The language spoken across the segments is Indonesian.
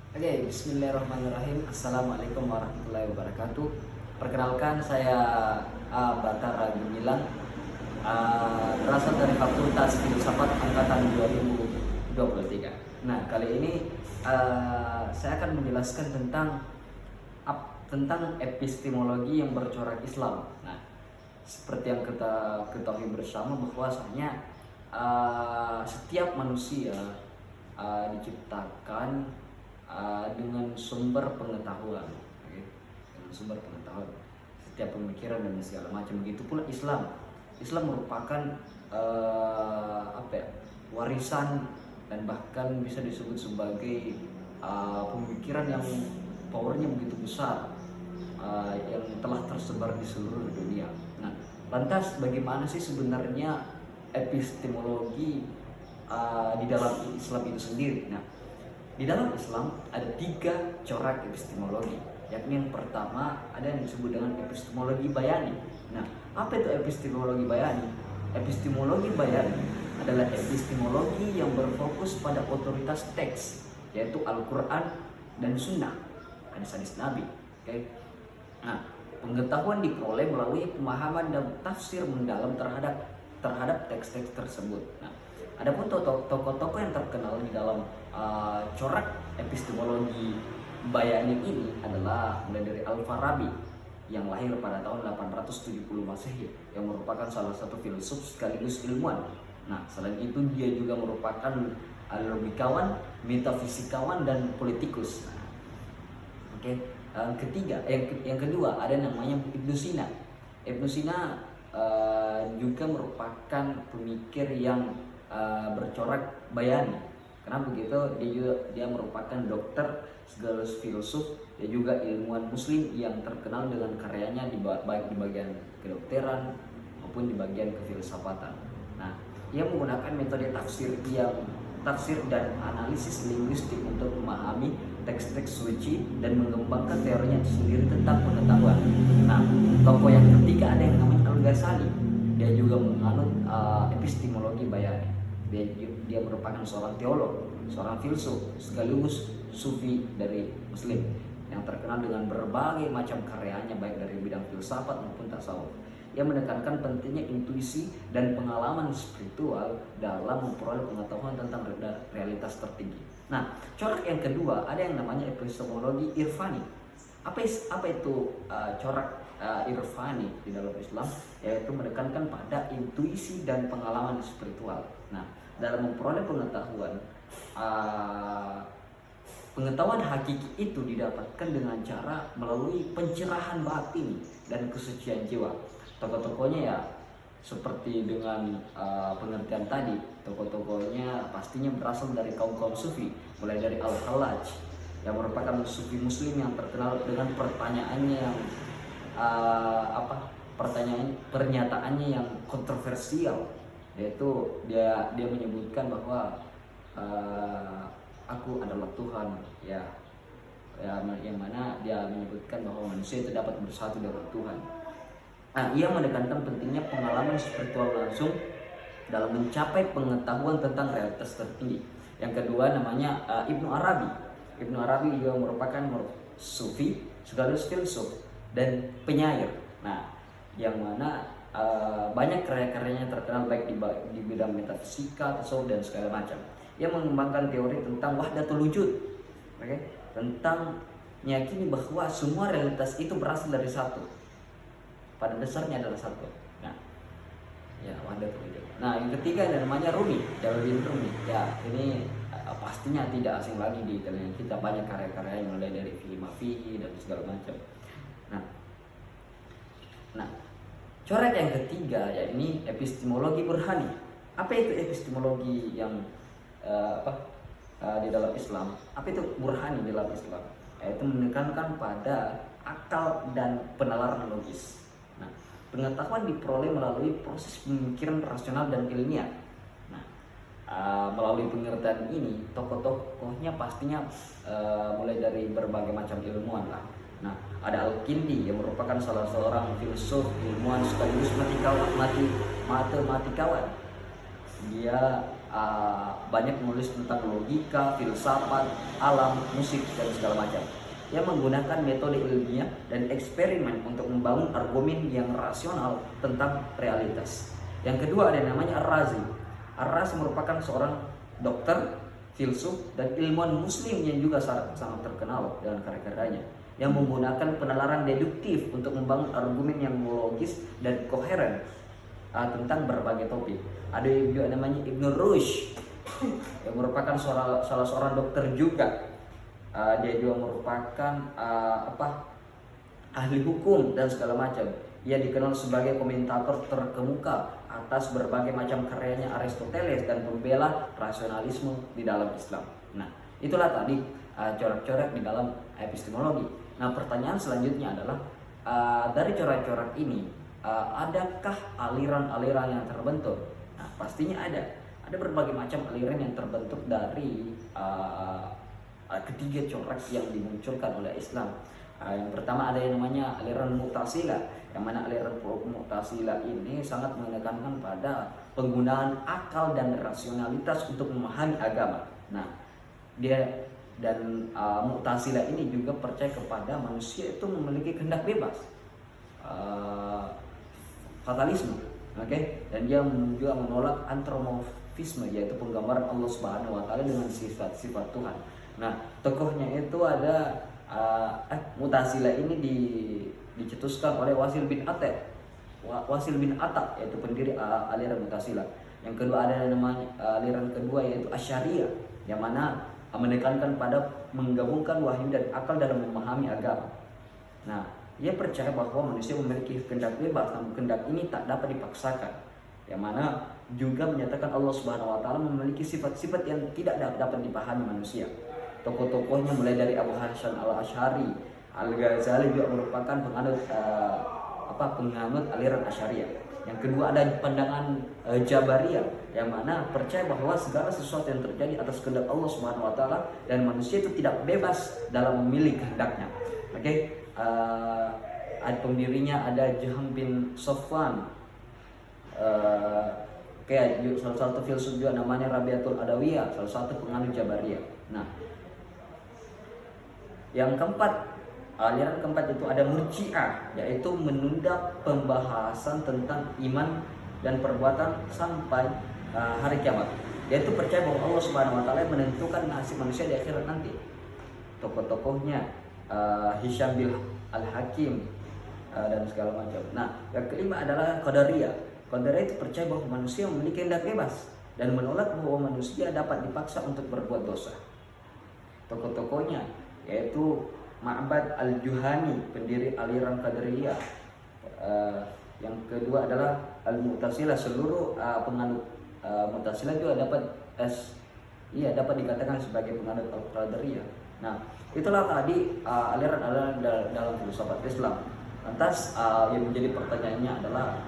Oke, bismillahirrahmanirrahim. Assalamualaikum warahmatullahi wabarakatuh. Perkenalkan, saya Batara Gumilang, berasal dari Fakultas Filsafat Angkatan 2023. Nah, kali ini saya akan menjelaskan tentang epistemologi yang bercorak Islam. Nah, seperti yang kita ketahui bersama bahwasanya setiap manusia diciptakan dengan sumber pengetahuan, okay? Dengan sumber pengetahuan, setiap pemikiran dan segala macam. Begitu pula Islam. Islam merupakan warisan dan bahkan bisa disebut sebagai pemikiran yang powernya begitu besar, yang telah tersebar di seluruh dunia. Nah, lantas bagaimana sih sebenarnya epistemologi di dalam Islam itu sendiri? Nah, di dalam Islam ada 3 corak epistemologi, yakni yang pertama ada yang disebut dengan epistemologi bayani. Nah, apa itu epistemologi bayani? Epistemologi bayani adalah epistemologi yang berfokus pada otoritas teks, yaitu Al-Quran dan Sunnah, hadis-hadis Nabi. Okay? Nah, pengetahuan diperoleh melalui pemahaman dan tafsir mendalam terhadap teks-teks tersebut. Nah, adapun tokoh-tokoh yang terkenal di dalam corak epistemologi bayani ini adalah mulai dari Al-Farabi yang lahir pada tahun 870 Masehi, yang merupakan salah satu filsuf sekaligus ilmuwan. Nah, selain itu dia juga merupakan logikawan, metafisikawan, dan politikus. Nah, oke. Yang kedua ada namanya Ibnu Sina. Ibnu Sina juga merupakan pemikir yang bercorak bayani. Karena begitu, dia merupakan dokter sekaligus filsuf, dia juga ilmuwan muslim yang terkenal dengan karyanya baik di bagian kedokteran maupun di bagian kefilsafatan. Nah, ia menggunakan metode tafsir dan analisis linguistik untuk memahami teks-teks suci dan mengembangkan teorinya sendiri tentang pengetahuan. Nah, tokoh yang ketiga ada yang namanya Al-Ghazali. Dia juga menganut epistemologi bayani. Dia merupakan seorang teolog, seorang filsuf, sekaligus sufi dari Muslim yang terkenal dengan berbagai macam karyanya baik dari bidang filsafat maupun tasawuf. Ia menekankan pentingnya intuisi dan pengalaman spiritual dalam memperoleh pengetahuan tentang realitas tertinggi. Nah, corak yang kedua ada yang namanya epistemologi irfani. Apa itu corak irfani di dalam Islam? Yaitu menekankan pada intuisi dan pengalaman spiritual. Nah, dalam memperoleh pengetahuan hakiki itu didapatkan dengan cara melalui pencerahan batin dan kesucian jiwa. Tokoh-tokohnya ya seperti dengan pengertian tadi, tokoh-tokohnya pastinya berasal dari kaum-kaum sufi, mulai dari Al-Hallaj yang merupakan sufi muslim yang terkenal dengan pernyataannya yang kontroversial, yaitu dia menyebutkan bahwa aku adalah Tuhan, yang mana dia menyebutkan bahwa manusia itu dapat bersatu dengan Tuhan. Nah, ia menekankan pentingnya pengalaman spiritual langsung dalam mencapai pengetahuan tentang realitas tertinggi. Yang kedua namanya Ibnu Arabi. Ibnu Arabi juga merupakan sufi, sekaligus filsuf dan penyair. Nah, yang mana banyak karya-karyanya terkenal baik di bidang metafisika, tasawuf, dan segala macam. Ia mengembangkan teori tentang wahdatul wujud, tentang meyakini bahwa semua realitas itu berasal dari satu, pada dasarnya adalah satu. Nah, ya wahdatul wujud. Nah, yang ketiga ada namanya Rumi, Jalaluddin Rumi. Ya, ini pastinya tidak asing lagi di telinga kita, banyak karya-karya yang mulai dari filosofi dan segala macam. Nah, corak yang ketiga yakni epistemologi burhani. Apa itu epistemologi yang di dalam Islam? Apa itu burhani di dalam Islam? Yaitu menekankan pada akal dan penalaran logis. Nah, pengetahuan diperoleh melalui proses pemikiran rasional dan ilmiah. Nah, melalui pengertian ini, tokoh-tokohnya pastinya mulai dari berbagai macam ilmuwan lah. Nah, ada Al-Kindi yang merupakan salah seorang filsuf, ilmuwan sekaligus matematikawan. Dia banyak menulis tentang logika, filsafat, alam, musik dan segala macam. Ia menggunakan metode ilmiah dan eksperimen untuk membangun argumen yang rasional tentang realitas. Yang kedua ada yang namanya Ar-Razi. Ar-Razi merupakan seorang dokter, filsuf, dan ilmuwan muslim yang juga sangat terkenal dengan karya-karyanya, yang menggunakan penalaran deduktif untuk membangun argumen yang logis dan koheren tentang berbagai topik. Ada juga namanya Ibn Rushd yang merupakan salah seorang dokter juga. Dia juga merupakan ahli hukum dan segala macam. Ia dikenal sebagai komentator terkemuka atas berbagai macam karyanya Aristoteles dan pembela rasionalisme di dalam Islam. Nah, itulah tadi corak-corak di dalam epistemologi. Nah, pertanyaan selanjutnya adalah dari corak-corak ini adakah aliran-aliran yang terbentuk? Nah, pastinya ada. Ada berbagai macam aliran yang terbentuk dari ketiga corak yang dimunculkan oleh Islam. Yang pertama ada yang namanya aliran Mu'tazilah, yang mana aliran Mu'tazilah ini sangat menekankan pada penggunaan akal dan rasionalitas untuk memahami agama. Nah, dia dan Mu'tazilah ini juga percaya kepada manusia itu memiliki kehendak bebas, fatalisme, dan dia juga menolak antropomorfisme, yaitu penggambaran Allah Subhanahu wa taala dengan sifat-sifat Tuhan. Nah, tokohnya itu ada Mu'tazilah ini dicetuskan oleh Wasil bin Attab, yaitu pendiri aliran Mu'tazilah. Yang kedua ada namanya aliran kedua yaitu Asy'ariyah, yang mana menekankan pada menggabungkan wahyu dan akal dalam memahami agama. Nah, ia percaya bahwa manusia memiliki kehendak bebas, namun kehendak ini tak dapat dipaksakan. Yang mana juga menyatakan Allah Subhanahu wa taala memiliki sifat-sifat yang tidak dapat dipahami manusia. Tokoh-tokohnya mulai dari Abu Hasan al-Asy'ari, Al-Ghazali juga merupakan penganut aliran Asy'ariyah. Yang kedua ada pandangan Jabariyah, yang mana percaya bahwa segala sesuatu yang terjadi atas kehendak Allah Subhanahu wa taala dan manusia itu tidak bebas dalam memilih kehendaknya. Pendirinya ada Jahm bin Safwan. Salah satu filsuf juga namanya Rabi'atul Adawiyah, salah satu penganut Jabariyah. Nah, yang keempat, aliran keempat itu ada Murji'ah, yaitu menunda pembahasan tentang iman dan perbuatan sampai hari kiamat. Yaitu percaya bahwa Allah Subhanahu wa taala menentukan nasib manusia di akhirat nanti. Tokoh-tokohnya Hisham bin Al-Hakim dan segala macam. Nah, yang kelima adalah Qadariyah. Qadariyah itu percaya bahwa manusia memiliki kehendak bebas dan menolak bahwa manusia dapat dipaksa untuk berbuat dosa. Tokoh-tokohnya yaitu Ma'bad al-Juhani, pendiri aliran Qadariyah. Yang kedua adalah Al-Mu'tazilah. Seluruh penganut Mu'tazilah juga dapat dikatakan sebagai penganut Qadariyah. Nah, itulah tadi aliran-aliran dalam filsafat Islam. Lantas yang menjadi pertanyaannya adalah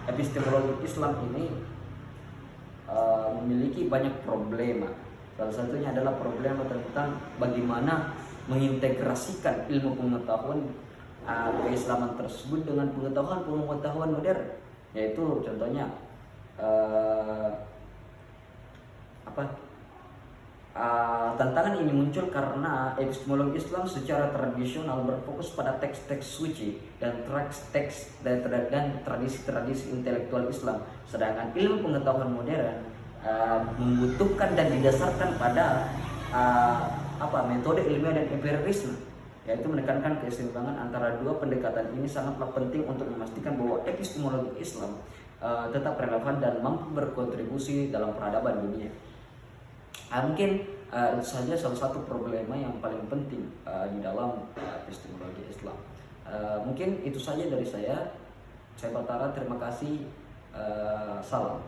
epistemologi Islam ini memiliki banyak problema. Salah satunya adalah problema tentang bagaimana mengintegrasikan ilmu pengetahuan keislaman tersebut dengan pengetahuan modern. Yaitu contohnya tantangan ini muncul karena epistemologi Islam secara tradisional berfokus pada teks-teks suci dan tradisi-tradisi intelektual Islam, sedangkan ilmu pengetahuan modern membutuhkan dan didasarkan pada metode ilmiah dan empirisme, yaitu menekankan keseimbangan antara dua pendekatan ini sangatlah penting untuk memastikan bahwa epistemologi Islam tetap relevan dan mampu berkontribusi dalam peradaban dunia. Mungkin itu saja salah satu problema yang paling penting di dalam epistemologi Islam. Mungkin itu saja dari saya. Saya Batara, terima kasih. Salam.